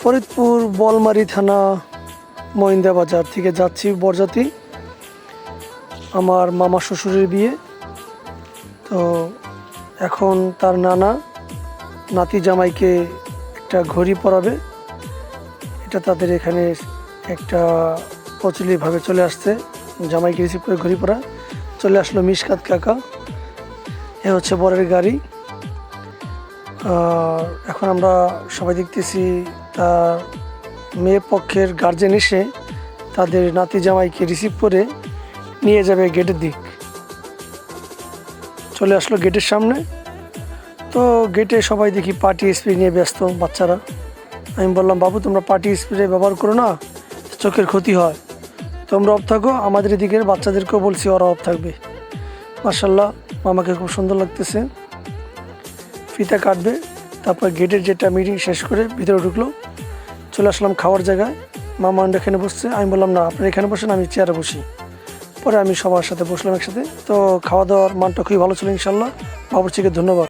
ফরিদপুর বলমারী থানা মহিন্দা বাজার থেকে যাচ্ছি বরযাত্রী। আমার মামা শ্বশুরের বিয়ে, তো এখন তার নানা নাতি জামাইকে একটা ঘড়ি পরাবে। এটা তাদের এখানে একটা প্রচলিতভাবে চলে আসছে, জামাইকে রিসিভ করে ঘড়ি পরা। চলে আসলো মিশকাত কাকা, এ হচ্ছে বরের গাড়ি। আর এখন আমরা সবাই দেখতেছি তার মেয়ে পক্ষের গার্জেন এসে তাদের নাতি জামাইকে রিসিভ করে নিয়ে যাবে গেটের দিক। চলে আসলো গেটের সামনে, তো গেটে সবাই দেখি পার্টি স্প্রে নিয়ে ব্যস্ত বাচ্চারা। আমি বললাম, বাবু তোমরা পার্টি স্প্রে ব্যবহার করো না, চোখের ক্ষতি হয়, তোমরা অফ থাকো। আমাদের এদিকের বাচ্চাদেরকেও বলছি ওরা অফ থাকবে। মাশাল্লাহ, মামাকে খুব সুন্দর লাগতেছে। ফিতা কাটবে, তারপর গেটের যেটা মিটিং শেষ করে ভিতরে ঢুকলো। চলে আসলাম খাওয়ার জায়গায়, মামা এখানে বসছে। আমি বললাম, না আপনি এখানে বসেন, আমি চেয়ারে বসি। পরে আমি সবার সাথে বসলাম একসাথে। তো খাওয়া দাওয়ার মানটা খুবই ভালো ছিল ইনশাল্লাহ। বাবুর্চিকে ধন্যবাদ।